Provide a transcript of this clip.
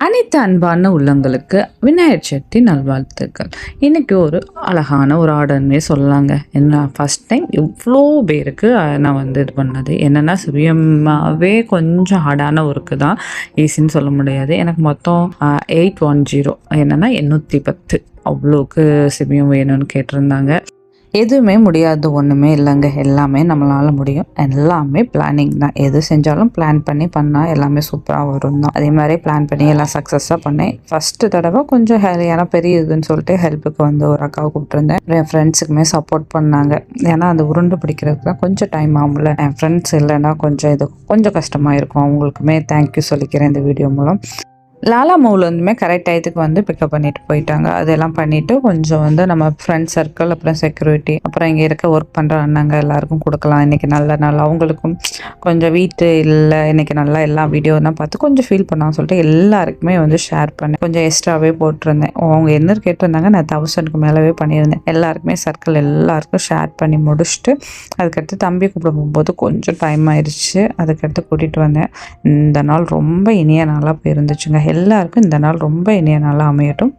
அனைத்து அன்பான உள்ளங்களுக்கு விநாயகர் சதுர்த்தி நல்வாழ்த்துக்கள். இன்றைக்கி ஒரு அழகான ஒரு ஆர்டர்னே சொல்லலாங்க. என்ன ஃபஸ்ட் டைம் இவ்வளோ பேருக்கு நான் இது பண்ணது என்னென்னா, சுயமாகவே கொஞ்சம் ஹார்டான ஒர்க்கு தான், ஈஸின்னு சொல்ல முடியாது. எனக்கு மொத்தம் 810 என்னென்னா 810 அவ்வளோக்கு சிபியம் வேணும்னு கேட்டிருந்தாங்க. எதுவுமே முடியாது ஒன்றுமே இல்லைங்க. எல்லாமே நம்மளால் முடியும். எல்லாமே பிளானிங் தான். எது செஞ்சாலும் பிளான் பண்ணி பண்ணால் எல்லாமே சூப்பராக வரும் தான். அதே மாதிரி பிளான் பண்ணி எல்லாம் சக்ஸஸாக பண்ணேன். ஃபஸ்ட்டு தடவை கொஞ்சம் ஏன்னா பெரிய இதுன்னு சொல்லிட்டு ஹெல்ப்புக்கு ஒரு அக்காவை கூப்பிட்டுருந்தேன். என் ஃப்ரெண்ட்ஸுக்குமே சப்போர்ட் பண்ணாங்க. ஏன்னா அந்த உருண்டு பிடிக்கிறதுக்கு தான் கொஞ்சம் டைம் ஆகும்ல. என் ஃப்ரெண்ட்ஸ் இல்லைன்னா கொஞ்சம் கஷ்டமாக இருக்கும். அவங்களுக்குமே தேங்க்யூ சொல்லிக்கிறேன் இந்த வீடியோ மூலம். லாலா மூவ்லேருந்துமே கரெக்ட் டயத்துக்கு பிக்கப் பண்ணிட்டு போயிட்டாங்க. அதெல்லாம் பண்ணிவிட்டு கொஞ்சம் நம்ம ஃப்ரெண்ட் சர்க்கிள், அப்புறம் செக்யூரிட்டி, அப்புறம் இங்கே இருக்க ஒர்க் பண்ணுற அண்ணாங்க எல்லாருக்கும் கொடுக்கலாம். இன்றைக்கி நல்ல நாள், அவங்களுக்கும் கொஞ்சம் வீட்டு இல்லை இன்றைக்கி நல்லா எல்லா வீடியோலாம் பார்த்து கொஞ்சம் ஃபீல் பண்ணான்னு சொல்லிட்டு எல்லாருக்குமே ஷேர் பண்ணேன். கொஞ்சம் எக்ஸ்ட்ராவே போட்டிருந்தேன். அவங்க என்ன கேட்டிருந்தாங்க, நான் 1000க்கு மேலவே பண்ணியிருந்தேன். எல்லாருக்குமே சர்க்கிள் எல்லாருக்கும் ஷேர் பண்ணி முடிச்சுட்டு அதுக்கடுத்து தம்பி கூப்பிட போகும்போது கொஞ்சம் டைம் ஆயிடுச்சு. அதுக்கடுத்து கூட்டிகிட்டு வந்தேன். இந்த நாள் ரொம்ப இனிய நாளாக போயிருந்துச்சுங்க. எல்லாருக்கும் இந்த நாள் ரொம்ப இனிய நாளாக அமையட்டும்.